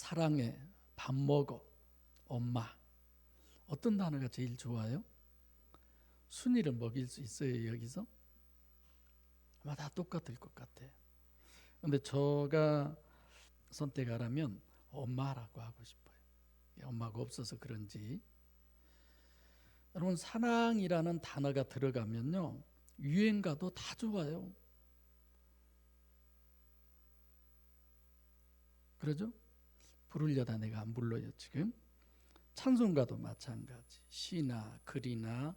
사랑해, 밥 먹어, 엄마. 어떤 단어가 제일 좋아요? 순위를 먹일 수 있어요, 여기서? 아마 다 똑같을 것 같아요. 근데 제가 선택하라면 엄마라고 하고 싶어요. 엄마가 없어서 그런지. 여러분, 사랑이라는 단어가 들어가면요, 유행가도 다 좋아요. 그러죠? 부르려다 내가 안 불러요, 지금. 찬송가도 마찬가지. 시나 글이나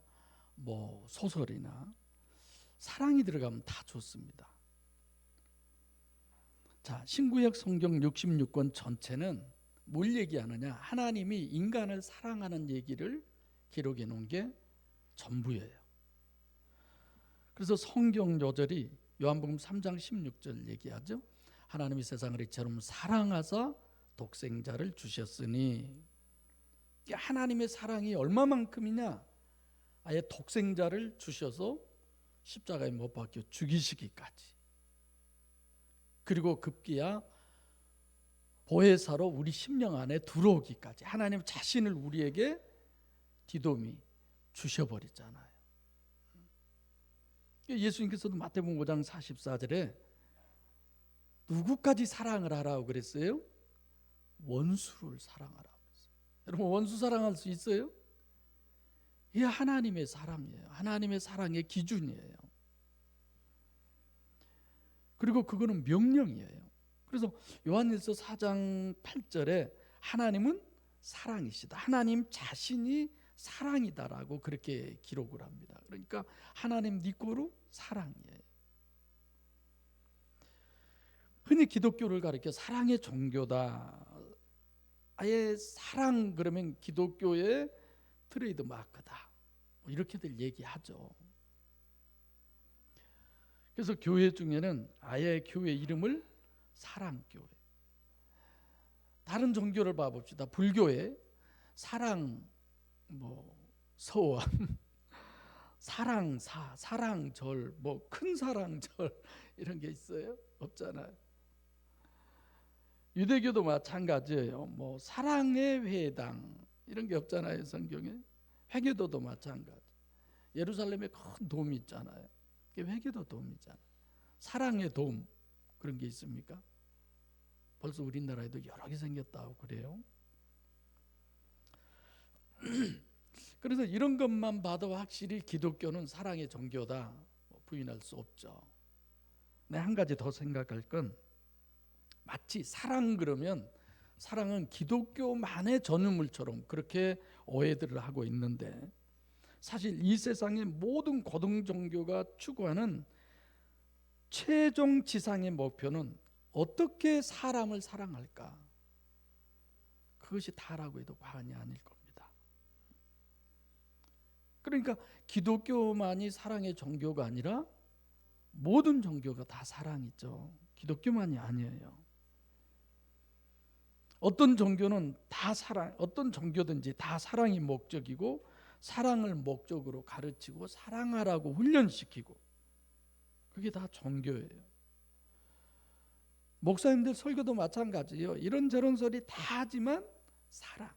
뭐 소설이나 사랑이 들어가면 다 좋습니다. 자, 신구약 성경 66권 전체는 뭘 얘기하느냐? 하나님이 인간을 사랑하는 얘기를 기록해 놓은 게 전부예요. 그래서 성경 요절이 요한복음 3장 16절 얘기하죠. 하나님이 세상을 이처럼 사랑하사 독생자를 주셨으니, 하나님의 사랑이 얼마만큼이냐? 아예 독생자를 주셔서 십자가에 못 박혀 죽이시기까지, 그리고 급기야 보혜사로 우리 심령 안에 들어오기까지 하나님 자신을 우리에게 디도미 주셔버렸잖아요. 예수님께서도 마태복음 5장 44절에 누구까지 사랑을 하라고 그랬어요? 원수를 사랑하라고 그랬어요. 여러분, 원수 사랑할 수 있어요? 이게 하나님의 사랑이에요. 하나님의 사랑의 기준이에요. 그리고 그거는 명령이에요. 그래서 요한일서 4장 8절에 하나님은 사랑이시다, 하나님 자신이 사랑이다라고 그렇게 기록을 합니다. 그러니까 하나님 니꼬로 사랑이에요. 흔히 기독교를 가리켜 사랑의 종교다, 아예 사랑 그러면 기독교의 트레이드 마크다, 이렇게들 얘기하죠. 그래서 교회 중에는 아예 교회 이름을 사랑교회. 다른 종교를 봐봅시다. 불교에 사랑 뭐 서원, 사랑사, 사랑절, 뭐 큰 사랑절 이런 게 있어요? 없잖아요. 유대교도 마찬가지예요. 뭐 사랑의 회당 이런 게 없잖아요, 성경에. 회계도도 마찬가지. 예루살렘에 큰 돔이 있잖아요. 회계도 돔이잖아요. 사랑의 돔 그런 게 있습니까? 벌써 우리나라에도 여러 개 생겼다고 그래요. 그래서 이런 것만 봐도 확실히 기독교는 사랑의 종교다, 부인할 수 없죠. 네, 한 가지 더 생각할 건, 마치 사랑 그러면 사랑은 기독교만의 전유물처럼 그렇게 오해들을 하고 있는데, 사실 이 세상의 모든 고등 종교가 추구하는 최종 지상의 목표는 어떻게 사람을 사랑할까, 그것이 다라고 해도 과언이 아닐 겁니다. 그러니까 기독교만이 사랑의 종교가 아니라 모든 종교가 다 사랑이죠. 기독교만이 아니에요. 어떤 종교는 다 사랑, 어떤 종교든지 다 사랑이 목적이고 사랑을 목적으로 가르치고 사랑하라고 훈련시키고, 그게 다 종교예요. 목사님들 설교도 마찬가지예요. 이런저런 소리 다 하지만 사랑.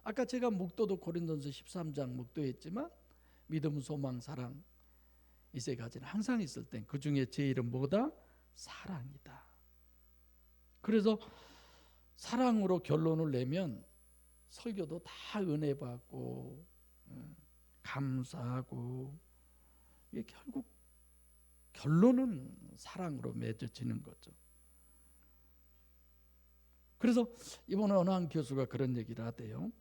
아까 제가 묵도도 고린도전서 13장 묵도했지만 믿음, 소망, 사랑 이 세 가지는 항상 있을 땐 그 중에 제일은 뭐다? 사랑이다. 그래서 사랑으로 결론을 내면 설교도 다 은혜 받고 감사하고, 이게 결국 결론은 사랑으로 맺어지는 거죠. 그래서 이번에 어느 한 교수가 그런 얘기를 하대요.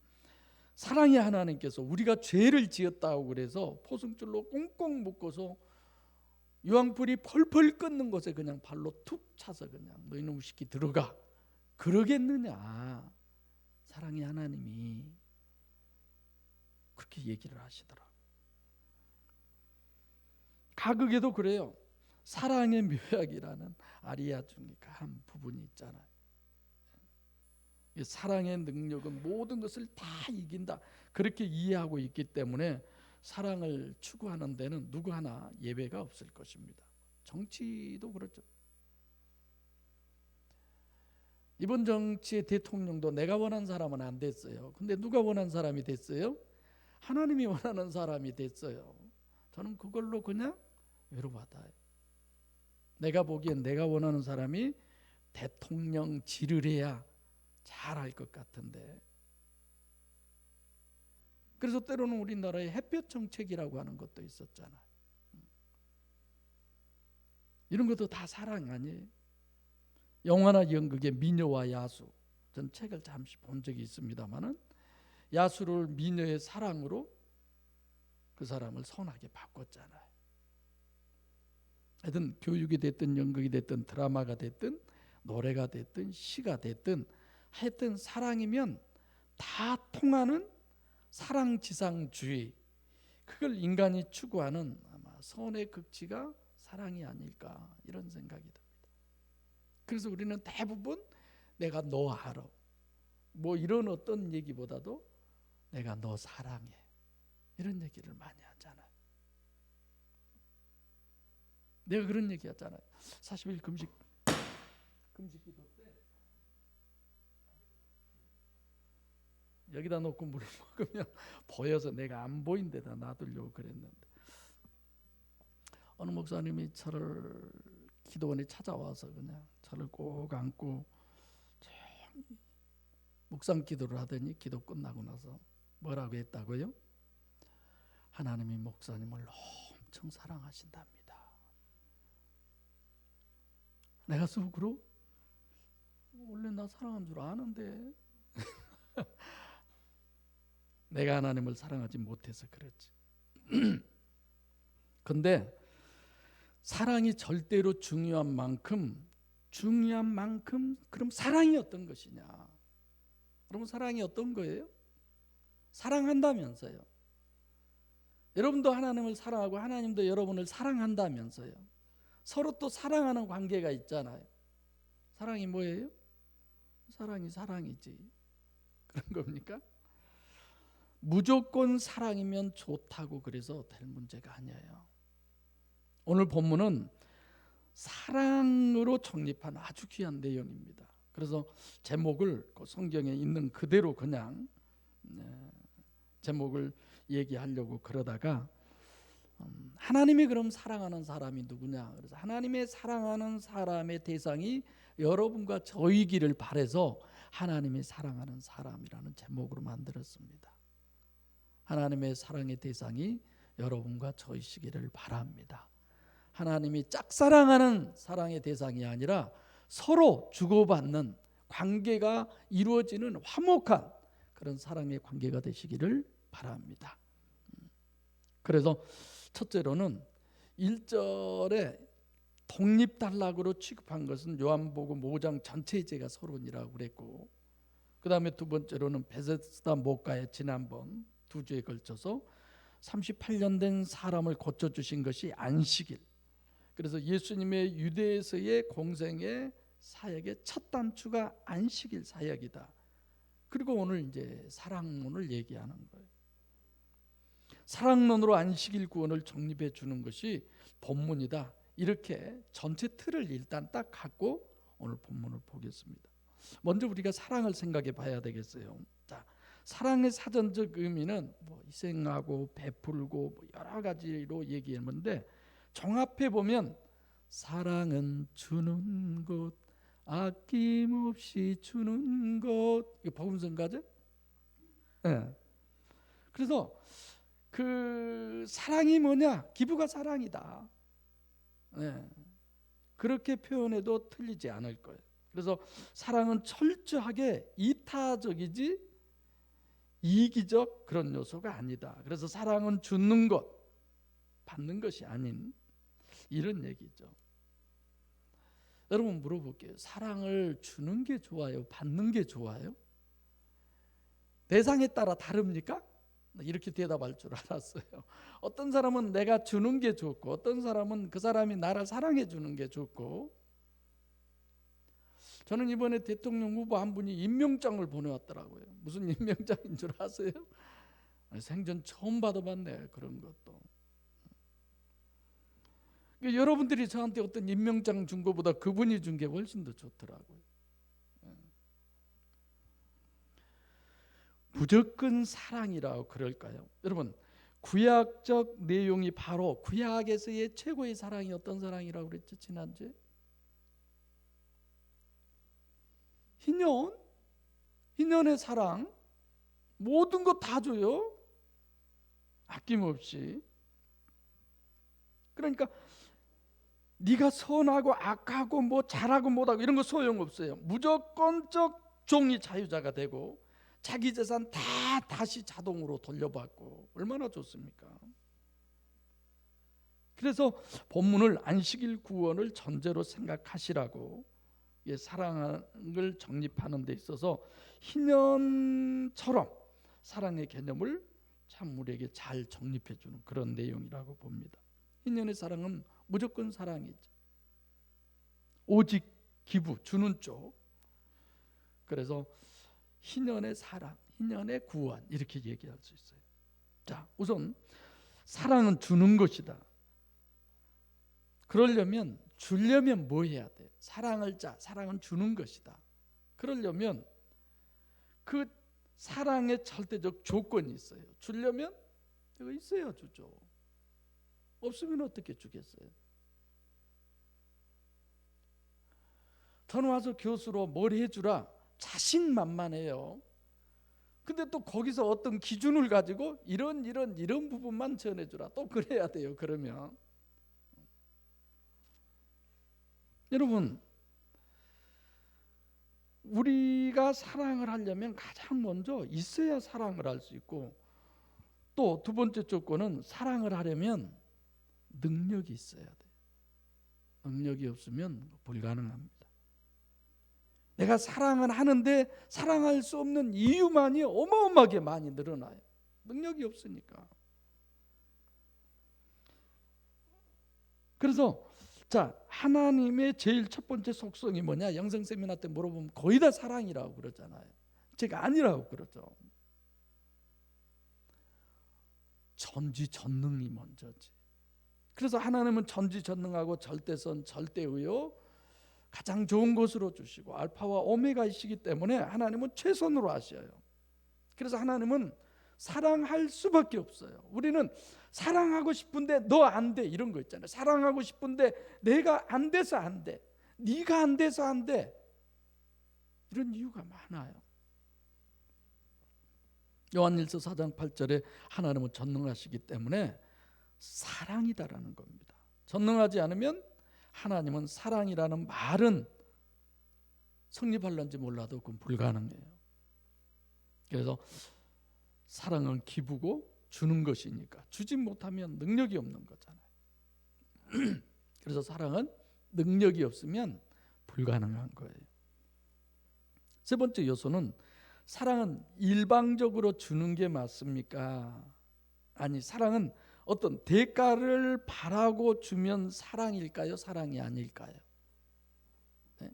사랑의 하나님께서 우리가 죄를 지었다고 그래서 포승줄로 꽁꽁 묶어서 유황불이 펄펄 끓는 곳에 그냥 발로 툭 차서 그냥 너 이놈의 새끼 들어가, 그러겠느냐. 사랑의 하나님이 그렇게 얘기를 하시더라고요. 가극에도 그래요. 사랑의 묘약이라는 아리아 중에 한 부분이 있잖아요. 사랑의 능력은 모든 것을 다 이긴다, 그렇게 이해하고 있기 때문에 사랑을 추구하는 데는 누구 하나 예외가 없을 것입니다. 정치도 그렇죠. 이번 정치의 대통령도 내가 원하는 사람은 안 됐어요. 근데 누가 원하는 사람이 됐어요? 하나님이 원하는 사람이 됐어요. 저는 그걸로 그냥 위로받아요. 내가 보기엔 내가 원하는 사람이 대통령질을 해야 잘할 것 같은데. 그래서 때로는 우리나라에 햇볕 정책이라고 하는 것도 있었잖아요. 이런 것도 다 사랑 아니에요? 영화나 연극의 미녀와 야수, 전 책을 잠시 본 적이 있습니다마는 야수를 미녀의 사랑으로 그 사람을 선하게 바꿨잖아요. 하여튼 교육이 됐든 연극이 됐든 드라마가 됐든 노래가 됐든 시가 됐든 하여튼 사랑이면 다 통하는 사랑지상주의, 그걸 인간이 추구하는 아마 선의 극치가 사랑이 아닐까 이런 생각이 듭니다. 그래서 우리는 대부분 내가 너 알아 뭐 이런 어떤 얘기보다도 내가 너 사랑해 이런 얘기를 많이 하잖아요. 내가 그런 얘기 하잖아요. 40일 금식 기도 때 여기다 놓고 물을 먹으면 보여서 내가 안 보인 데다 놔두려고 그랬는데 어느 목사님이 저를 기도원에 찾아와서 그냥 저를 꼭 안고 묵상 기도를 하더니 기도 끝나고 나서 뭐라고 했다고요? 하나님이 목사님을 엄청 사랑하신답니다. 내가 속으로 원래 나 사랑한 줄 아는데 내가 하나님을 사랑하지 못해서 그렇지. 근데 사랑이 절대로 중요한 만큼 그럼 사랑이 어떤 것이냐? 그럼 사랑이 어떤 거예요? 사랑한다면서요. 여러분도 하나님을 사랑하고 하나님도 여러분을 사랑한다면서요. 서로 또 사랑하는 관계가 있잖아요. 사랑이 뭐예요? 사랑이 사랑이지. 그런 겁니까? 무조건 사랑이면 좋다고 그래서 될 문제가 아니에요. 오늘 본문은 사랑으로 정립한 아주 귀한 내용입니다. 그래서 제목을 성경에 있는 그대로 그냥 제목을 얘기하려고 그러다가 하나님이 그럼 사랑하는 사람이 누구냐? 그래서 하나님의 사랑하는 사람의 대상이 여러분과 저이기를 바라서 하나님이 사랑하는 사람이라는 제목으로 만들었습니다. 하나님의 사랑의 대상이 여러분과 저이시기를 바랍니다. 하나님이 짝사랑하는 사랑의 대상이 아니라 서로 주고받는 관계가 이루어지는 화목한 그런 사랑의 관계가 되시기를 바랍니다. 그래서 첫째로는 1절에 독립단락으로 취급한 것은 요한복음 5장 전체의 죄가 서론이라고 그랬고, 그 다음에 두 번째로는 베세스다 목가에 지난번 두 주에 걸쳐서 38년 된 사람을 고쳐주신 것이 안식일. 그래서 예수님의 유대에서의 공생의 사역의 첫 단추가 안식일 사역이다. 그리고 오늘 이제 사랑론을 얘기하는 거예요. 사랑론으로 안식일 구원을 정립해 주는 것이 본문이다. 이렇게 전체 틀을 일단 딱 갖고 오늘 본문을 보겠습니다. 먼저 우리가 사랑을 생각해 봐야 되겠어요. 자, 사랑의 사전적 의미는 뭐 희생하고 베풀고 뭐 여러 가지로 얘기했는데 종합해 보면 사랑은 주는 것, 아낌없이 주는 것. 이거 복음성가죠? 네. 그래서 그 사랑이 뭐냐? 기부가 사랑이다. 네. 그렇게 표현해도 틀리지 않을 거예요. 그래서 사랑은 철저하게 이타적이지 이기적 그런 요소가 아니다. 그래서 사랑은 주는 것, 받는 것이 아닌 이런 얘기죠. 여러분 물어볼게요. 사랑을 주는 게 좋아요? 받는 게 좋아요? 대상에 따라 다릅니까? 이렇게 대답할 줄 알았어요. 어떤 사람은 내가 주는 게 좋고 어떤 사람은 그 사람이 나를 사랑해 주는 게 좋고. 저는 이번에 대통령 후보 한 분이 임명장을 보내왔더라고요. 무슨 임명장인 줄 아세요? 생전 처음 받아봤네 그런 것도. 여러분들이 저한테 어떤 임명장 준 것보다 그분이 준 게 훨씬 더 좋더라고요. 무조건 사랑이라고 그럴까요? 여러분, 구약적 내용이 바로 구약에서의 최고의 사랑이 어떤 사랑이라고 그랬죠? 지난주에 희년의 사랑, 모든 거 다 줘요, 아낌없이. 그러니까 네가 선하고 악하고 뭐 잘하고 못하고 이런 거 소용없어요. 무조건적 종이 자유자가 되고 자기 재산 다 다시 자동으로 돌려받고 얼마나 좋습니까? 그래서 본문을 안식일 구원을 전제로 생각하시라고 사랑을 정립하는 데 있어서 희년처럼 사랑의 개념을 참 우리에게 잘 정립해 주는 그런 내용이라고 봅니다. 희년의 사랑은 무조건 사랑이죠. 오직 기부, 주는 쪽. 그래서 희년의 사랑, 희년의 구원 이렇게 얘기할 수 있어요. 자, 우선 사랑은 주는 것이다. 그러려면 주려면 뭐 해야 돼? 사랑은 주는 것이다. 그러려면 그 사랑의 절대적 조건이 있어요. 주려면 내가 있어야 주죠. 없으면 어떻게 주겠어요? 저는 와서 교수로 뭘 해주라 자신만만해요. 근데 또 거기서 어떤 기준을 가지고 이런 부분만 전해주라 또 그래야 돼요. 그러면 여러분, 우리가 사랑을 하려면 가장 먼저 있어야 사랑을 할 수 있고, 또 두 번째 조건은 사랑을 하려면 능력이 있어야 돼요. 능력이 없으면 불가능합니다. 내가 사랑은 하는데 사랑할 수 없는 이유만이 어마어마하게 많이 늘어나요. 능력이 없으니까. 그래서 자, 하나님의 제일 첫 번째 속성이 뭐냐? 영성 세미나 때 물어보면 거의 다 사랑이라고 그러잖아요. 제가 아니라고 그러죠. 전지전능이 먼저지. 그래서 하나님은 전지전능하고 절대선, 절대의요 가장 좋은 것으로 주시고 알파와 오메가이시기 때문에 하나님은 최선으로 하셔요. 그래서 하나님은 사랑할 수밖에 없어요. 우리는 사랑하고 싶은데 너 안 돼 이런 거 있잖아요. 사랑하고 싶은데 내가 안 돼서 안 돼, 네가 안 돼서 안 돼, 이런 이유가 많아요. 요한일서 4장 8절에 하나님은 전능하시기 때문에 사랑이다라는 겁니다. 전능하지 않으면 하나님은 사랑이라는 말은 성립할런지 몰라도 그건 불가능해요. 그래서 사랑은 기부고 주는 것이니까 주지 못하면 능력이 없는 거잖아요. 그래서 사랑은 능력이 없으면 불가능한 거예요. 세 번째 요소는 사랑은 일방적으로 주는 게 맞습니까? 아니, 사랑은 어떤 대가를 바라고 주면 사랑일까요? 사랑이 아닐까요? 네?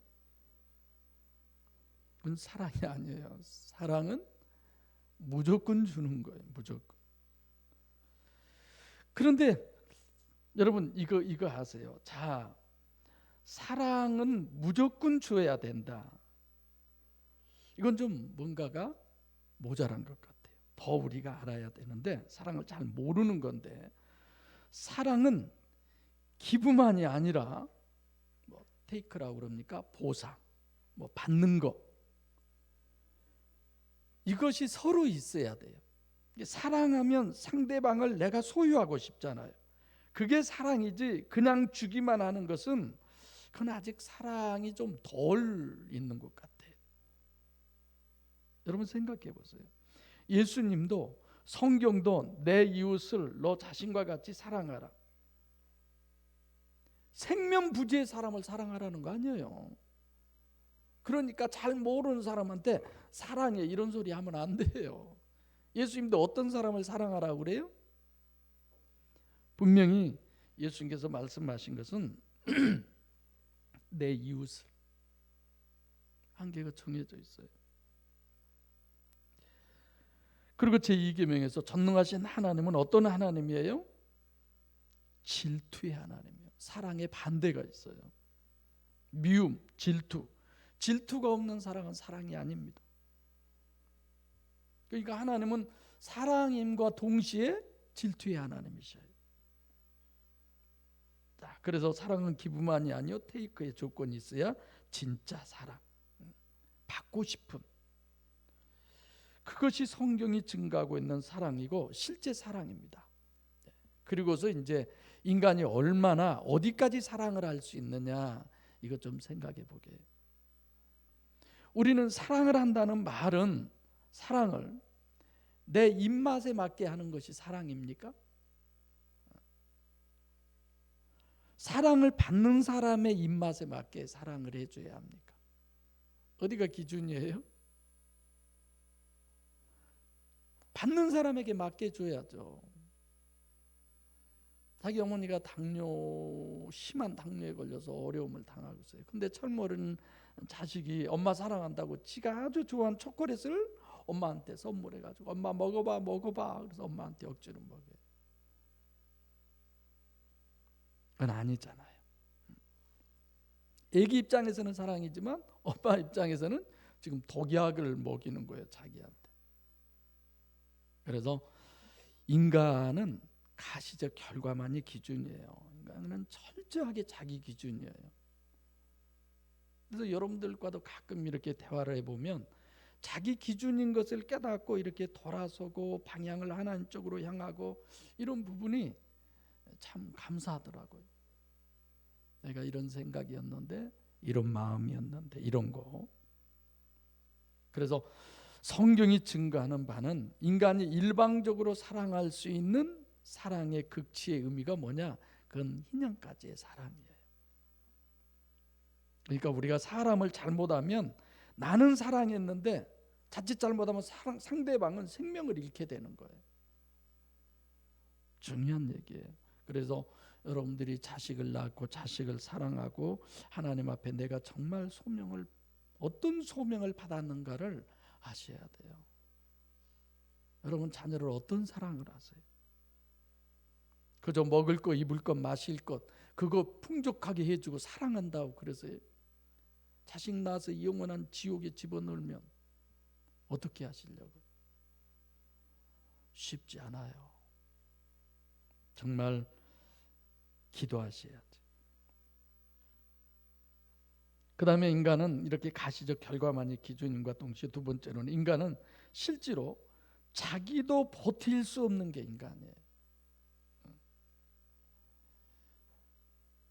그건 사랑이 아니에요. 사랑은 무조건 주는 거예요. 무조건. 그런데 여러분 이거 아세요? 자, 사랑은 무조건 줘야 된다. 이건 좀 뭔가가 모자란 것 같아요. 더 우리가 알아야 되는데 사랑을 잘 모르는 건데, 사랑은 기부만이 아니라 뭐 테이크라고 그럽니까? 보상, 뭐 받는 거, 이것이 서로 있어야 돼요. 사랑하면 상대방을 내가 소유하고 싶잖아요. 그게 사랑이지 그냥 주기만 하는 것은 그건 아직 사랑이 좀 덜 있는 것 같아요. 여러분 생각해 보세요. 예수님도 성경도 내 이웃을 너 자신과 같이 사랑하라, 생명부지의 사람을 사랑하라는 거 아니에요. 그러니까 잘 모르는 사람한테 사랑해 이런 소리 하면 안 돼요. 예수님도 어떤 사람을 사랑하라고 그래요? 분명히 예수님께서 말씀하신 것은 내 이웃을, 한계가 정해져 있어요. 그리고 제2계명에서 전능하신 하나님은 어떤 하나님이에요? 질투의 하나님이에요. 사랑의 반대가 있어요. 미움, 질투. 질투가 없는 사랑은 사랑이 아닙니다. 그러니까 하나님은 사랑임과 동시에 질투의 하나님이셔요. 자, 그래서 사랑은 기부만이 아니요 테이크의 조건이 있어야 진짜 사랑, 받고 싶은, 그것이 성경이 증가하고 있는 사랑이고 실제 사랑입니다. 그리고서 이제 인간이 얼마나 어디까지 사랑을 할 수 있느냐, 이거 좀 생각해 보게. 우리는 사랑을 한다는 말은 사랑을 내 입맛에 맞게 하는 것이 사랑입니까? 사랑을 받는 사람의 입맛에 맞게 사랑을 해줘야 합니까? 어디가 기준이에요? 받는 사람에게 맞게 줘야죠. 자기 어머니가 심한 당뇨에 걸려서 어려움을 당하고 있어요. 근데 철모른 자식이 엄마 사랑한다고 지가 아주 좋아하는 초콜릿을 엄마한테 선물해가지고 엄마 먹어봐 그래서 엄마한테 억지로 먹여요. 그건 아니잖아요. 애기 입장에서는 사랑이지만 엄마 입장에서는 지금 독약을 먹이는 거예요, 자기한테. 그래서 인간은 가시적 결과만이 기준이에요. 인간은 철저하게 자기 기준이에요. 그래서 여러분들과도 가끔 이렇게 대화를 해보면 자기 기준인 것을 깨닫고 이렇게 돌아서고 방향을 하나님 쪽으로 향하고 이런 부분이 참 감사하더라고요. 내가 이런 생각이었는데, 이런 마음이었는데, 이런 거. 그래서 성경이 증거하는 바는 인간이 일방적으로 사랑할 수 있는 사랑의 극치의 의미가 뭐냐? 그건 희년까지의 사랑이에요. 그러니까 우리가 사람을 잘못하면 나는 사랑했는데 자칫 잘못하면 상대방은 생명을 잃게 되는 거예요. 중요한 얘기예요. 그래서 여러분들이 자식을 낳고 자식을 사랑하고 하나님 앞에 내가 정말 어떤 소명을 받았는가를 아셔야 돼요. 여러분 자녀를 어떤 사랑을 하세요? 그저 먹을 것, 입을 것, 마실 것 그거 풍족하게 해주고 사랑한다고 그래서요. 자식 낳아서 영원한 지옥에 집어넣으면 어떻게 하시려고? 쉽지 않아요. 정말 기도하셔야지. 그 다음에 인간은 이렇게 가시적 결과만이 기준인과 동시에 두 번째로는 인간은 실제로 자기도 버틸 수 없는 게 인간이에요.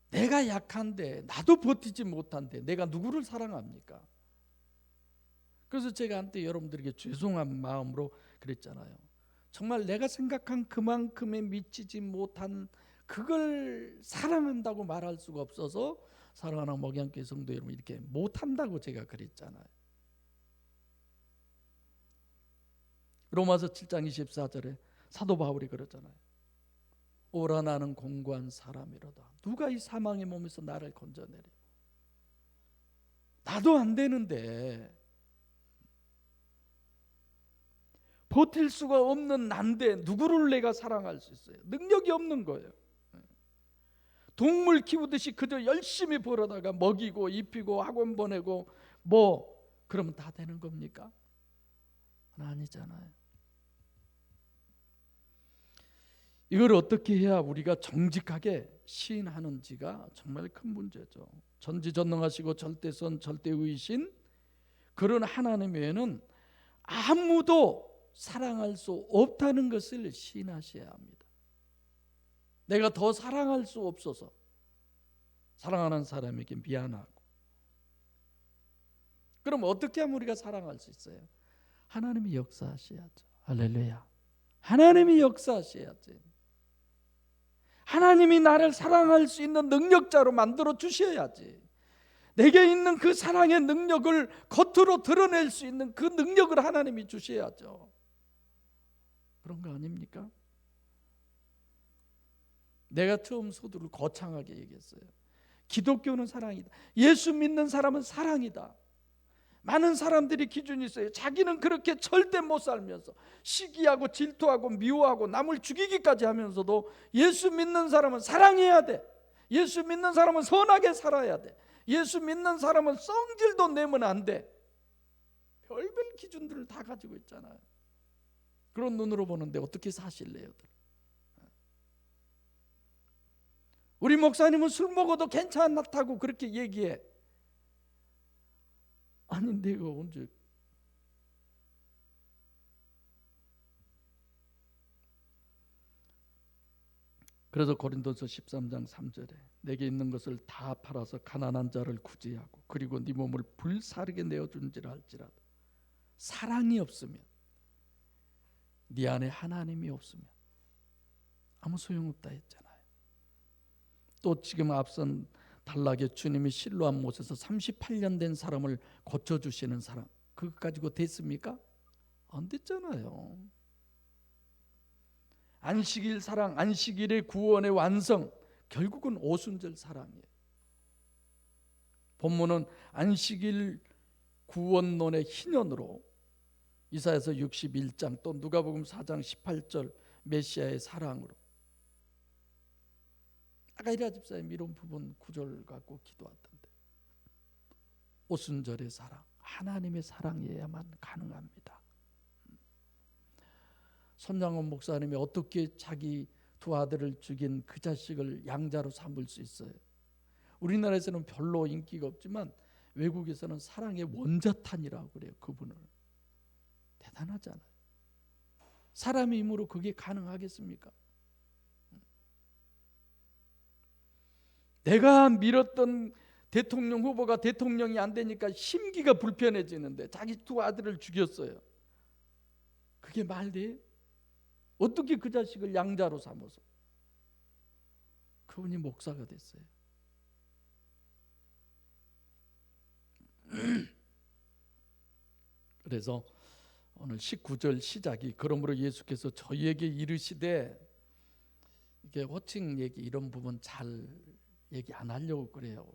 내가 약한데 나도 버티지 못한데 내가 누구를 사랑합니까? 그래서 제가 한때 여러분들에게 죄송한 마음으로 그랬잖아요. 정말 내가 생각한 그만큼에 미치지 못한 그걸 사랑한다고 말할 수가 없어서 사랑하는 목양교회 성도 여러분 이렇게 못한다고 제가 그랬잖아요. 로마서 7장 24절에 사도 바울이 그러잖아요. 오라 나는 공고한 사람이로다. 누가 이 사망의 몸에서 나를 건져내리? 나도 안 되는데 버틸 수가 없는 난데 누구를 내가 사랑할 수 있어요? 능력이 없는 거예요. 동물 키우듯이 그저 열심히 벌어다가 먹이고 입히고 학원 보내고 그러면 다 되는 겁니까? 아니잖아요. 이걸 어떻게 해야 우리가 정직하게 시인하는지가 정말 큰 문제죠. 전지전능하시고 절대선 절대의이신 그런 하나님 외에는 아무도 사랑할 수 없다는 것을 시인하셔야 합니다. 내가 더 사랑할 수 없어서 사랑하는 사람에게 미안하고. 그럼 어떻게 하면 우리가 사랑할 수 있어요? 하나님이 역사하셔야죠. 할렐루야. 하나님이 역사하셔야지. 하나님이 나를 사랑할 수 있는 능력자로 만들어 주셔야지. 내게 있는 그 사랑의 능력을 겉으로 드러낼 수 있는 그 능력을 하나님이 주셔야죠. 그런 거 아닙니까? 내가 처음 소두를 거창하게 얘기했어요. 기독교는 사랑이다. 예수 믿는 사람은 사랑이다. 많은 사람들이 기준이 있어요. 자기는 그렇게 절대 못 살면서 시기하고 질투하고 미워하고 남을 죽이기까지 하면서도 예수 믿는 사람은 사랑해야 돼. 예수 믿는 사람은 선하게 살아야 돼. 예수 믿는 사람은 성질도 내면 안 돼. 별별 기준들을 다 가지고 있잖아요. 그런 눈으로 보는데 어떻게 사실래요? 우리 목사님은 술 먹어도 괜찮다고 그렇게 얘기해. 아니 내가 언제. 그래서 고린도서 13장 3절에 내게 있는 것을 다 팔아서 가난한 자를 구제하고 그리고 네 몸을 불사르게 내어준지라 할지라도 사랑이 없으면, 네 안에 하나님이 없으면 아무 소용없다 했잖아요. 또 지금 앞선 단락에 주님이 실로암 못에서 38년 된 사람을 고쳐주시는 사람, 그것 가지고 됐습니까? 안 됐잖아요. 안식일 사랑, 안식일의 구원의 완성, 결국은 오순절 사랑이에요. 본문은 안식일 구원론의 희년으로 이사야서 61장 또 누가복음 4장 18절 메시아의 사랑으로, 아까 이라 집사님 이런 부분 구절 갖고 기도하던데, 오순절의 사랑, 하나님의 사랑이어야만 가능합니다. 손장원 목사님이 어떻게 자기 두 아들을 죽인 그 자식을 양자로 삼을 수 있어요? 우리나라에서는 별로 인기가 없지만 외국에서는 사랑의 원자탄이라고 그래요. 그분을. 대단하잖아요. 사람의 힘으로 그게 가능하겠습니까? 내가 밀었던 대통령 후보가 대통령이 안 되니까 심기가 불편해지는데 자기 두 아들을 죽였어요. 그게 말돼요? 어떻게 그 자식을 양자로 삼아서? 그분이 목사가 됐어요. 그래서 오늘 19절 시작이, 그러므로 예수께서 저희에게 이르시되, 이게 호칭 얘기 이런 부분 잘 얘기 안 하려고 그래요.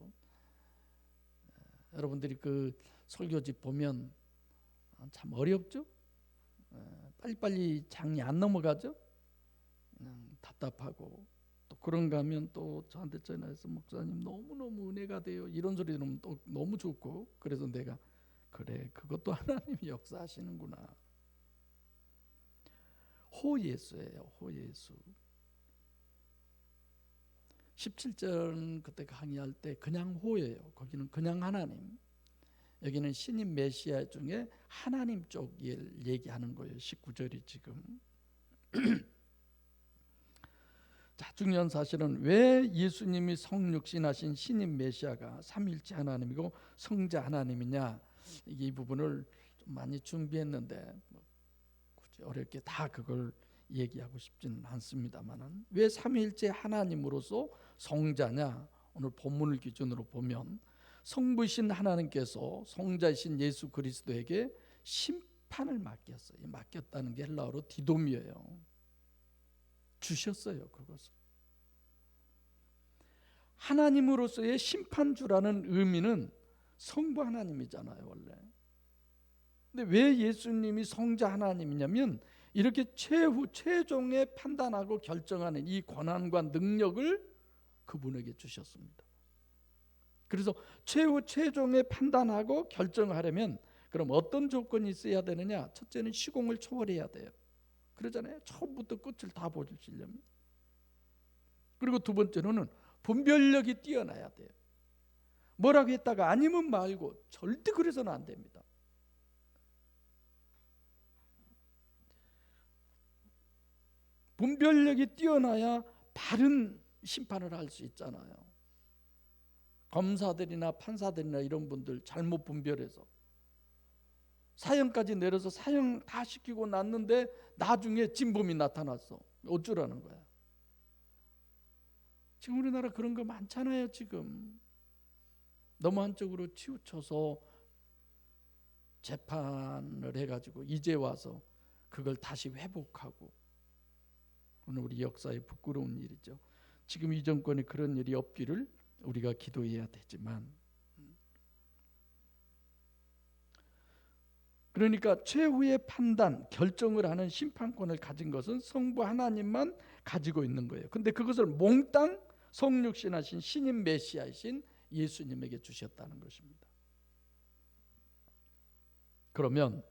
여러분들이 그 설교집 보면 참 어렵죠? 빨리빨리 장이 안 넘어가죠? 답답하고, 또 그런가 하면 또 저한테 전화해서 목사님 너무너무 은혜가 돼요 이런 소리 들으면 또 너무 좋고, 그래서 내가 그래, 그것도 하나님이 역사하시는구나. 호예수예요. 호예수. 17절 그때 강의할 때 그냥 호예요. 거기는 그냥 하나님, 여기는 신임 메시아 중에 하나님 쪽 얘기하는 거예요. 19절이 지금. 자, 중요한 사실은 왜 예수님이 성육신하신 신임 메시아가 삼위일체 하나님이고 성자 하나님이냐, 이 부분을 좀 많이 준비했는데 굳이 어렵게 다 그걸 얘기하고 싶지는 않습니다만은, 왜 삼위일체 하나님으로서 성자냐, 오늘 본문을 기준으로 보면 성부이신 하나님께서 성자이신 예수 그리스도에게 심판을 맡겼어요. 맡겼다는 게 헬라어로 디돔이에요. 주셨어요. 그것을. 하나님으로서의 심판주라는 의미는 성부 하나님이잖아요, 원래. 근데 왜 예수님이 성자 하나님이냐면, 이렇게 최종의 판단하고 결정하는 이 권한과 능력을 그분에게 주셨습니다. 그래서 최종의 판단하고 결정하려면 그럼 어떤 조건이 있어야 되느냐? 첫째는 시공을 초월해야 돼요. 그러잖아요. 처음부터 끝을 다 보시려면. 그리고 두 번째로는 분별력이 뛰어나야 돼요. 뭐라고 했다가 아니면 말고, 절대 그래서는 안 됩니다. 분별력이 뛰어나야 바른 심판을 할 수 있잖아요. 검사들이나 판사들이나 이런 분들 잘못 분별해서 사형까지 내려서 사형 다 시키고 났는데 나중에 진범이 나타났어. 어쩌라는 거야. 지금 우리나라 그런 거 많잖아요. 지금 너무 한쪽으로 치우쳐서 재판을 해가지고 이제 와서 그걸 다시 회복하고, 오늘 우리 역사의 부끄러운 일이죠. 지금 이 정권에 그런 일이 없기를 우리가 기도해야 되지만, 그러니까 최후의 판단, 결정을 하는 심판권을 가진 것은 성부 하나님만 가지고 있는 거예요. 근데 그것을 몽땅 성육신하신 신임 메시아이신 예수님에게 주셨다는 것입니다. 그러면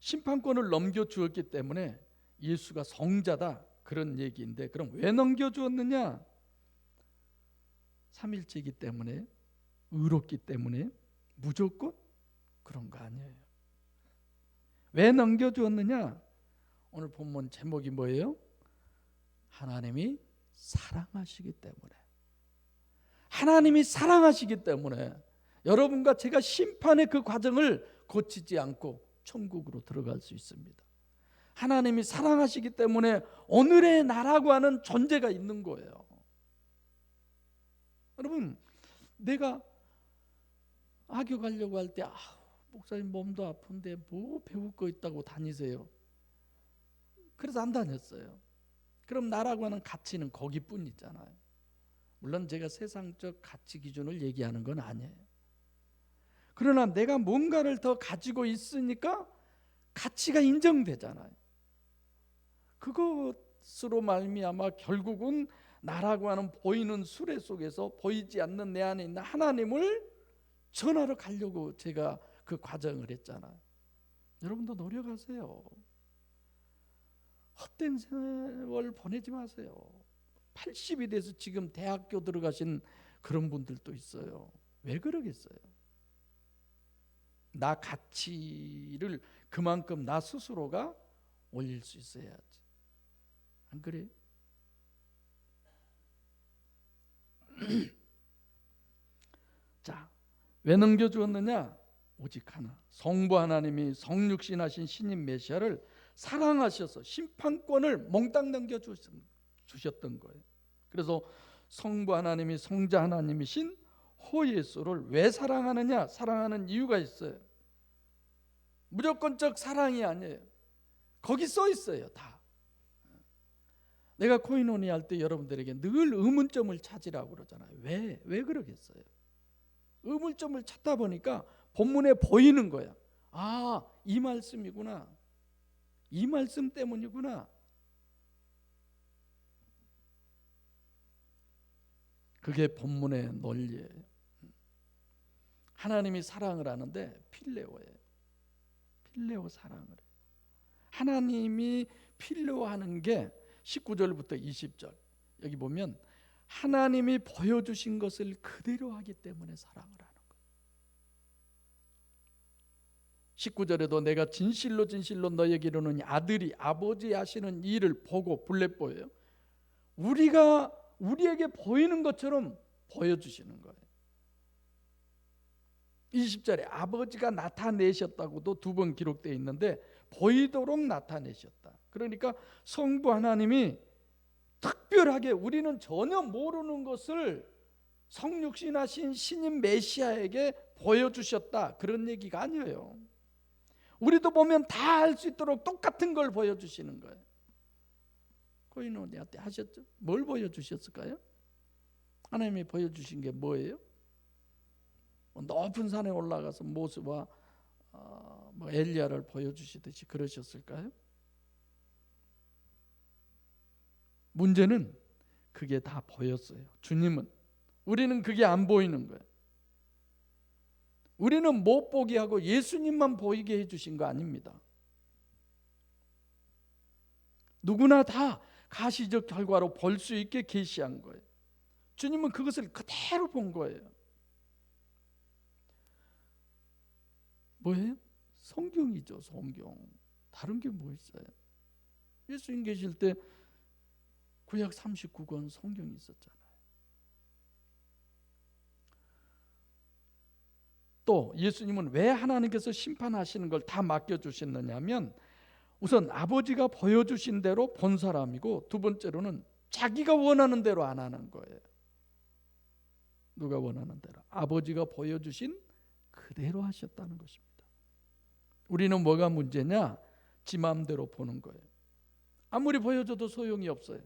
심판권을 넘겨주었기 때문에 예수가 성자다, 그런 얘기인데, 그럼 왜 넘겨주었느냐? 삼일체이기 때문에, 의롭기 때문에, 무조건? 그런 거 아니에요. 왜 넘겨주었느냐? 오늘 본문 제목이 뭐예요? 하나님이 사랑하시기 때문에. 하나님이 사랑하시기 때문에 여러분과 제가 심판의 그 과정을 거치지 않고 천국으로 들어갈 수 있습니다. 하나님이 사랑하시기 때문에 오늘의 나라고 하는 존재가 있는 거예요. 여러분, 내가 악교 가려고 할 때 목사님 몸도 아픈데 뭐 배울 거 있다고 다니세요? 그래서 안 다녔어요. 그럼 나라고 하는 가치는 거기뿐 있잖아요. 물론 제가 세상적 가치 기준을 얘기하는 건 아니에요. 그러나 내가 뭔가를 더 가지고 있으니까 가치가 인정되잖아요. 그것으로 말미암아 결국은 나라고 하는 보이는 수레 속에서 보이지 않는 내 안에 있는 하나님을 전하러 가려고 제가 그 과정을 했잖아요. 여러분도 노력하세요. 헛된 세월 보내지 마세요. 80이 돼서 지금 대학교 들어가신 그런 분들도 있어요. 왜 그러겠어요? 나 가치를 그만큼 나 스스로가 올릴 수 있어야지. 안 그래요? 자, 왜 넘겨주었느냐? 오직 하나, 성부 하나님이 성육신하신 신인 메시아를 사랑하셔서 심판권을 몽땅 넘겨주셨던 거예요. 그래서 성부 하나님이 성자 하나님이신 호 예수를 왜 사랑하느냐? 사랑하는 이유가 있어요. 무조건적 사랑이 아니에요. 거기 써 있어요. 다. 내가 코인원이 할 때 여러분들에게 늘 의문점을 찾으라고 그러잖아요. 왜 그러겠어요? 의문점을 찾다 보니까 본문에 보이는 거야. 이 말씀이구나. 이 말씀 때문이구나. 그게 본문의 논리예요. 하나님이 사랑을 하는데 필레오예요. 필레오 사랑을 해요. 하나님이 필레오하는 게 19절부터 20절 여기 보면 하나님이 보여주신 것을 그대로 하기 때문에 사랑을 하는 거예요. 19절에도 내가 진실로 진실로 너에게 이르노니 아들이 아버지 하시는 일을 보고 블레뽀예요. 우리에게 보이는 것처럼 보여주시는 거예요. 20절에 아버지가 나타내셨다고도 2번 기록되어 있는데 보이도록 나타내셨다. 그러니까 성부 하나님이 특별하게 우리는 전혀 모르는 것을 성육신하신 신인 메시아에게 보여주셨다. 그런 얘기가 아니에요. 우리도 보면 다 알 수 있도록 똑같은 걸 보여주시는 거예요. 코인원이한테 하셨죠? 뭘 보여주셨을까요? 하나님이 보여주신 게 뭐예요? 높은 산에 올라가서 모세와 엘리야를 보여주시듯이 그러셨을까요? 문제는 그게 다 보였어요. 주님은. 우리는 그게 안 보이는 거예요. 우리는 못 보게 하고 예수님만 보이게 해주신 거 아닙니다. 누구나 다 가시적 결과로 볼 수 있게 계시한 거예요. 주님은 그것을 그대로 본 거예요. 뭐예요? 성경이죠. 성경. 다른 게 뭐 있어요? 예수님 계실 때 구약 39권 성경이 있었잖아요. 또 예수님은 왜 하나님께서 심판하시는 걸 다 맡겨주셨느냐면 우선 아버지가 보여주신 대로 본 사람이고 두 번째로는 자기가 원하는 대로 안 하는 거예요. 누가 원하는 대로? 아버지가 보여주신 그대로 하셨다는 것입니다. 우리는 뭐가 문제냐? 지 마음대로 보는 거예요. 아무리 보여줘도 소용이 없어요.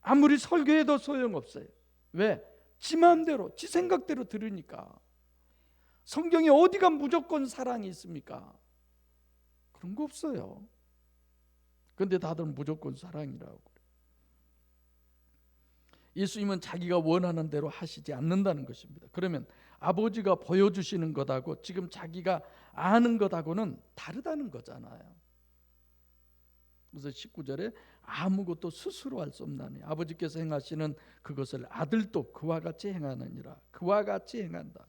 아무리 설교해도 소용없어요. 왜? 지 마음대로, 지 생각대로 들으니까. 성경에 어디가 무조건 사랑이 있습니까? 그런 거 없어요. 그런데 다들 무조건 사랑이라고 그래요. 예수님은 자기가 원하는 대로 하시지 않는다는 것입니다. 그러면 아버지가 보여주시는 것하고 지금 자기가 아는 것하고는 다르다는 거잖아요. 그래서 19절에 아무것도 스스로 할 수 없나니 아버지께서 행하시는 그것을 아들도 그와 같이 행하느니라. 그와 같이 행한다.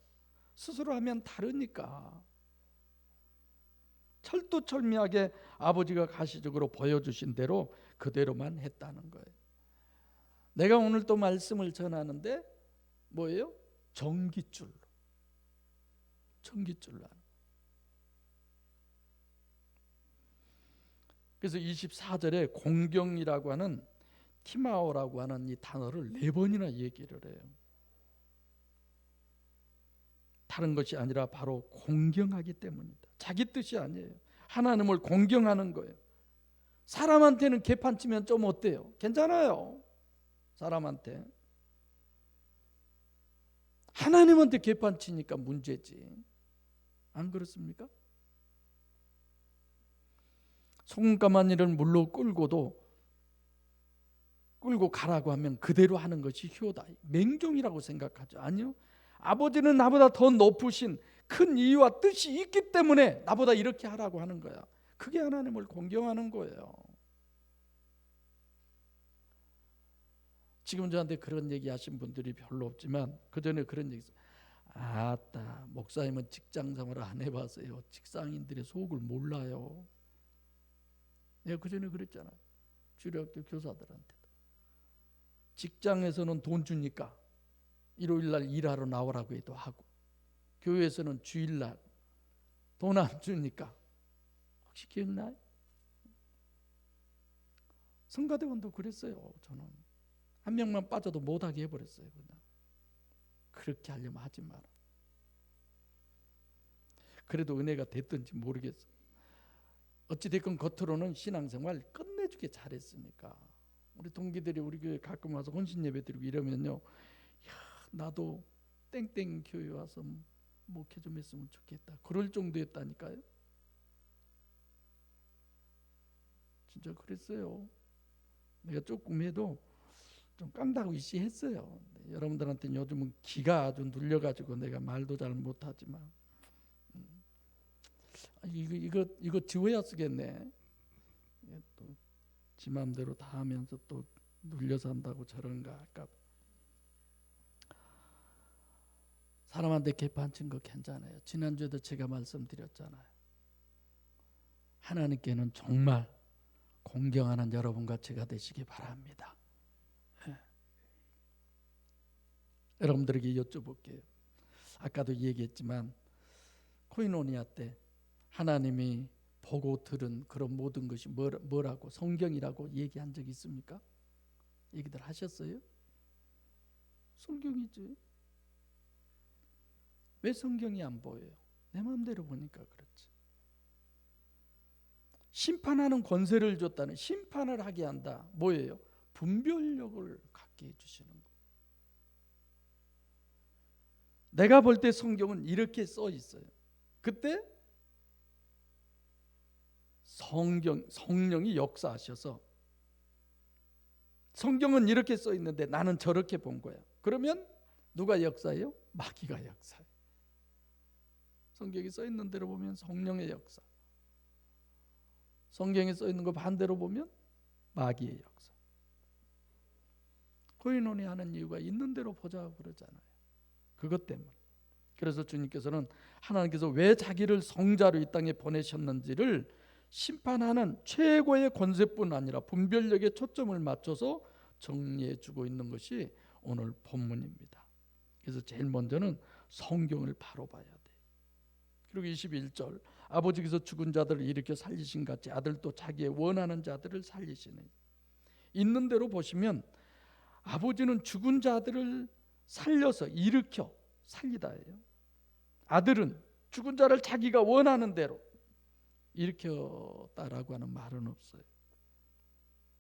스스로 하면 다르니까. 철두철미하게 아버지가 가시적으로 보여주신 대로 그대로만 했다는 거예요. 내가 오늘 또 말씀을 전하는데 뭐예요? 전깃줄로. 그래서 24절에 공경이라고 하는 티마오라고 하는 이 단어를 4번이나 얘기를 해요. 다른 것이 아니라 바로 공경하기 때문이다. 자기 뜻이 아니에요. 하나님을 공경하는 거예요. 사람한테는 개판치면 좀 어때요? 괜찮아요. 사람한테. 하나님한테 개판치니까 문제지. 안 그렇습니까? 소금가마니를 물로 끌고 가라고 하면 그대로 하는 것이 효다. 맹종이라고 생각하죠. 아니요. 아버지는 나보다 더 높으신 큰 이유와 뜻이 있기 때문에 나보다 이렇게 하라고 하는 거야. 그게 하나님을 공경하는 거예요. 지금 저한테 그런 얘기 하신 분들이 별로 없지만 그전에 그런 얘기 있어요. 아따, 목사님은 직장생활을 안 해봤어요. 직장인들의 속을 몰라요. 내가 그전에 그랬잖아요. 주일학교 교사들한테도. 직장에서는 돈 주니까 일요일날 일하러 나오라고 해도 하고, 교회에서는 주일날 돈 안 주니까, 혹시 기억나요? 성가대원도 그랬어요. 저는 한 명만 빠져도 못하게 해버렸어요. 그냥 그렇게 하려면 하지 마라. 그래도 은혜가 됐든지 모르겠어. 어찌됐건 겉으로는 신앙생활 끝내주게 잘했으니까. 우리 동기들이 우리 교회 가끔 와서 혼신 예배 드리고 이러면요, 야, 나도 땡땡 교회 와서 목회 좀 했으면 좋겠다, 그럴 정도였다니까요. 진짜 그랬어요. 내가 조금 해도 좀 깡다고 이씨했어요. 여러분들한테는 요즘은 기가 아주 눌려가지고 내가 말도 잘 못하지만 이거 지워야 쓰겠네. 또 지 맘대로 다 하면서 또 눌려서 한다고 저런가 할까. 사람한테 개판친 거 괜찮아요. 지난주에도 제가 말씀드렸잖아요. 하나님께는 정말 공경하는 여러분과 제가 되시기 바랍니다. 네. 여러분들에게 여쭤볼게요. 아까도 얘기했지만 코이노니아 때 하나님이 보고 들은 그런 모든 것이 뭐라고 성경이라고 얘기한 적 있습니까? 얘기들 하셨어요? 성경이지. 왜 성경이 안 보여요? 내 마음대로 보니까 그렇지. 심판하는 권세를 줬다는, 심판을 하게 한다. 뭐예요? 분별력을 갖게 해주시는 거. 내가 볼 때 성경은 이렇게 써 있어요. 그때 성령이 역사하셔서 성경은 이렇게 써 있는데 나는 저렇게 본 거야. 그러면 누가 역사해요? 마귀가 역사해. 성경이 써 있는 대로 보면 성령의 역사, 성경에 써 있는 거 반대로 보면 마귀의 역사. 코인원이 하는 이유가 있는 대로 보자고 그러잖아요. 그것 때문에. 그래서 주님께서는 하나님께서 왜 자기를 성자로 이 땅에 보내셨는지를 심판하는 최고의 권세뿐 아니라 분별력에 초점을 맞춰서 정리해 주고 있는 것이 오늘 본문입니다. 그래서 제일 먼저는 성경을 바로 봐야 돼. 그리고 21절, 아버지께서 죽은 자들을 일으켜 살리신 같이 아들도 자기의 원하는 자들을 살리시네. 있는 대로 보시면 아버지는 죽은 자들을 살려서 일으켜 살리다예요. 아들은 죽은 자를 자기가 원하는 대로 일으켰다라고 하는 말은 없어요.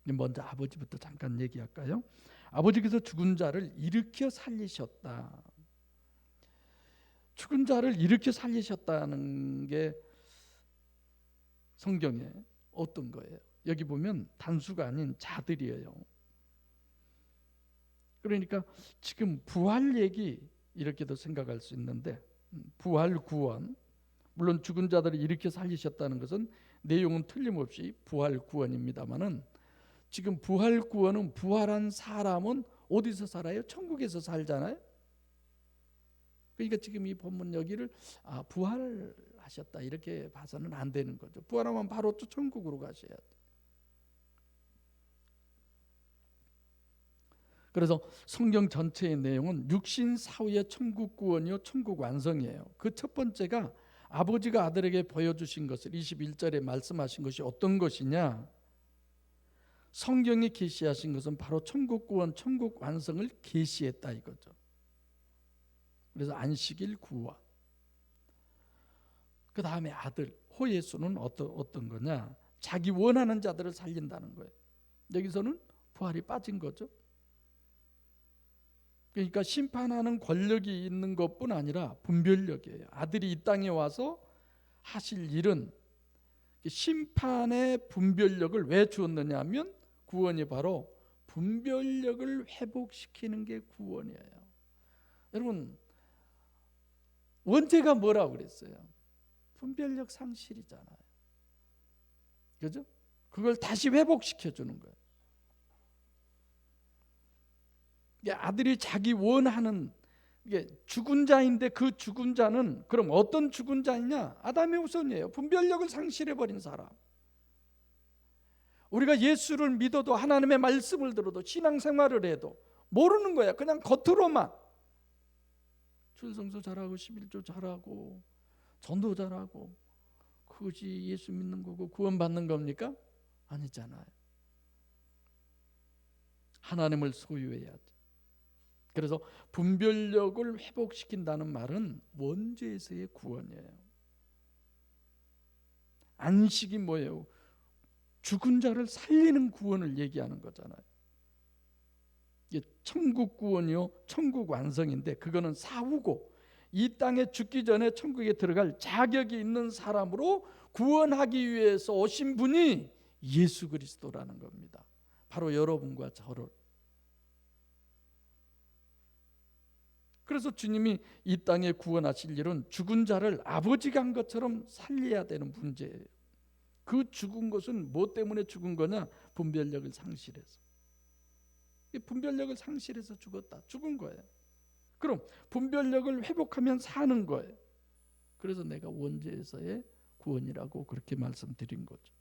먼저 아버지부터 잠깐 얘기할까요? 아버지께서 죽은 자를 일으켜 살리셨다. 죽은 자를 일으켜 살리셨다는 게 성경에 어떤 거예요? 여기 보면 단수가 아닌 자들이에요. 그러니까 지금 부활 얘기, 이렇게도 생각할 수 있는데, 부활 구원, 물론 죽은 자들을 일으켜 살리셨다는 것은 내용은 틀림없이 부활 구원입니다만은, 지금 부활 구원은 부활한 사람은 어디서 살아요? 천국에서 살잖아요. 그러니까 지금 이 본문 여기를 부활하셨다 이렇게 봐서는 안 되는 거죠. 부활하면 바로 또 천국으로 가셔야 돼요. 그래서 성경 전체의 내용은 육신 사후의 천국 구원이요 천국 완성이에요. 그 첫 번째가 아버지가 아들에게 보여주신 것을 21절에 말씀하신 것이 어떤 것이냐, 성경이 계시하신 것은 바로 천국 구원, 천국 완성을 계시했다 이거죠. 그래서 안식일 구원, 그 다음에 아들 호예수는 어떤 거냐, 자기 원하는 자들을 살린다는 거예요. 여기서는 부활이 빠진 거죠. 그러니까 심판하는 권력이 있는 것뿐 아니라 분별력이에요. 아들이 이 땅에 와서 하실 일은 심판의 분별력을 왜 주었느냐 하면, 구원이 바로 분별력을 회복시키는 게 구원이에요. 여러분, 원죄가 뭐라고 그랬어요? 분별력 상실이잖아요. 그죠? 그걸 다시 회복시켜 주는 거예요. 아들이 자기 원하는, 이게 죽은 자인데 그 죽은 자는 그럼 어떤 죽은 자이냐? 아담의 후손이에요. 분별력을 상실해버린 사람. 우리가 예수를 믿어도, 하나님의 말씀을 들어도, 신앙생활을 해도 모르는 거야. 그냥 겉으로만 출성서 잘하고 11조 잘하고 전도 잘하고, 그것이 예수 믿는 거고 구원받는 겁니까? 아니잖아요. 하나님을 소유해야지. 그래서 분별력을 회복시킨다는 말은 원죄에서의 구원이에요. 안식이 뭐예요? 죽은 자를 살리는 구원을 얘기하는 거잖아요. 이게 천국 구원이요 천국 완성인데, 그거는 사후고 이 땅에 죽기 전에 천국에 들어갈 자격이 있는 사람으로 구원하기 위해서 오신 분이 예수 그리스도라는 겁니다. 바로 여러분과 저를. 그래서 주님이 이 땅에 구원하실 일은 죽은 자를 아버지가 한 것처럼 살려야 되는 문제예요. 그 죽은 것은 뭐 때문에 죽은 거냐? 분별력을 상실해서. 분별력을 상실해서 죽었다. 죽은 거예요. 그럼 분별력을 회복하면 사는 거예요. 그래서 내가 원죄에서의 구원이라고 그렇게 말씀드린 거죠.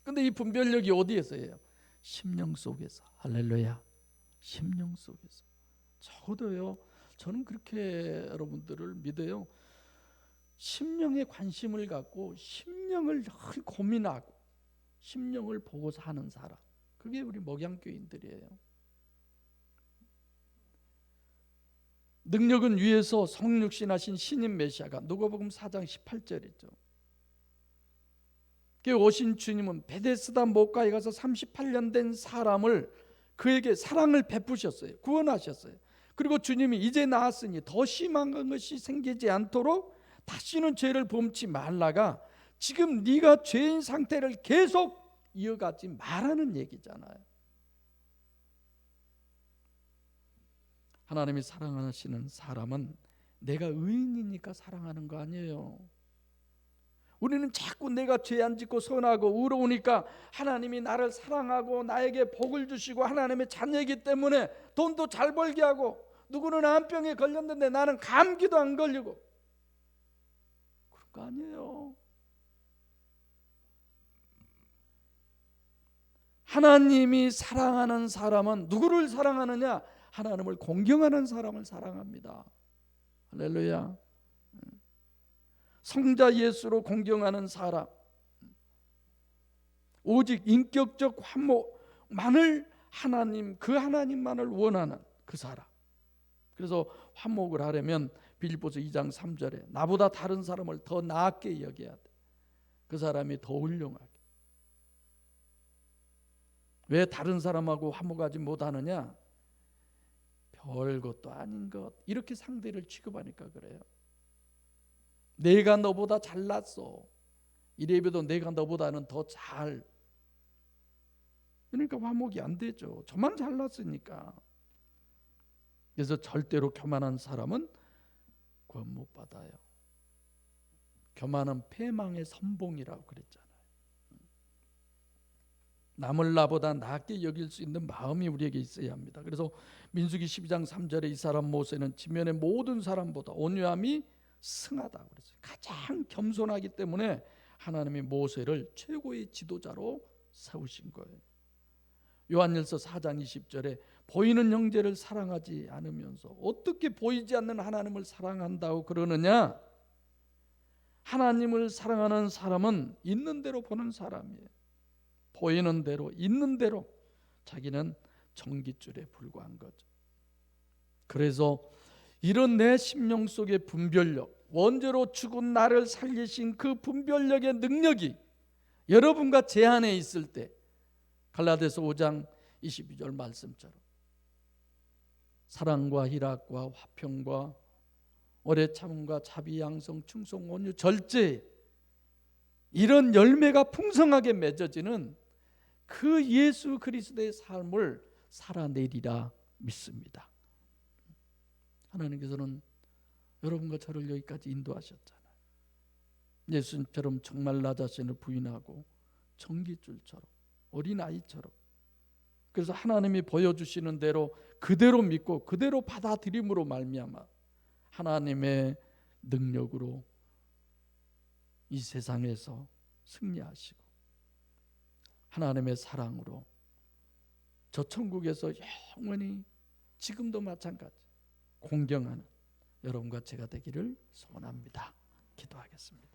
근데 이 분별력이 어디에서예요? 심령 속에서. 할렐루야. 심령 속에서. 저도요, 저는 그렇게 여러분들을 믿어요. 심령에 관심을 갖고 심령을 늘 고민하고 심령을 보고 사는 사람, 그게 우리 목양교인들이에요. 능력은 위에서 성육신하신 신인 메시아가, 누가복음 4장 18절이죠. 오신 주님은 베데스다 못가에 가서 38년 된 사람을, 그에게 사랑을 베푸셨어요. 구원하셨어요. 그리고 주님이 이제 나았으니 더 심한 것이 생기지 않도록 다시는 죄를 범치 말라가, 지금 네가 죄인 상태를 계속 이어가지 말라는 얘기잖아요. 하나님이 사랑하시는 사람은 내가 의인이니까 사랑하는 거 아니에요. 우리는 자꾸 내가 죄 안 짓고 선하고 의로우니까 하나님이 나를 사랑하고 나에게 복을 주시고 하나님의 자녀이기 때문에 돈도 잘 벌게 하고, 누구는 암병에 걸렸는데 나는 감기도 안 걸리고, 그런 거 아니에요. 하나님이 사랑하는 사람은 누구를 사랑하느냐? 하나님을 공경하는 사람을 사랑합니다. 할렐루야. 성자 예수로 공경하는 사람, 오직 인격적 화목만을 하나님, 그 하나님만을 원하는 그 사람. 그래서 화목을 하려면 빌립보서 2장 3절에 나보다 다른 사람을 더 나았게 여겨야 돼. 그 사람이 더 훌륭하게. 왜 다른 사람하고 화목하지 못하느냐? 별것도 아닌 것, 이렇게 상대를 취급하니까 그래요. 내가 너보다 잘났어, 이래봬도 내가 너보다는 더 잘, 그러니까 화목이 안 되죠. 저만 잘났으니까. 그래서 절대로 교만한 사람은 구원 못 받아요. 교만은 패망의 선봉이라고 그랬잖아요. 남을 나보다 낫게 여길 수 있는 마음이 우리에게 있어야 합니다. 그래서 민수기 12장 3절에 이 사람 모세는 지면의 모든 사람보다 온유함이 승하다고 그랬어요. 가장 겸손하기 때문에 하나님이 모세를 최고의 지도자로 세우신 거예요. 요한일서 4장 20절에 보이는 형제를 사랑하지 않으면서 어떻게 보이지 않는 하나님을 사랑한다고 그러느냐? 하나님을 사랑하는 사람은 있는 대로 보는 사람이에요. 보이는 대로 있는 대로 자기는 전깃줄에 불과한 거죠. 그래서 이런 내 심령 속의 분별력, 원죄로 죽은 나를 살리신 그 분별력의 능력이 여러분과 제 안에 있을 때 갈라디아서 5장 22절 말씀처럼 사랑과 희락과 화평과 오래 참음과 자비, 양성, 충성, 온유, 절제, 이런 열매가 풍성하게 맺어지는 그 예수 그리스도의 삶을 살아내리라 믿습니다. 하나님께서는 여러분과 저를 여기까지 인도하셨잖아요. 예수님처럼 정말 나 자신을 부인하고 전깃줄처럼 어린아이처럼, 그래서 하나님이 보여주시는 대로 그대로 믿고 그대로 받아들임으로 말미암아 하나님의 능력으로 이 세상에서 승리하시고 하나님의 사랑으로 저 천국에서 영원히 지금도 마찬가지 공경하는 여러분과 제가 되기를 소원합니다. 기도하겠습니다.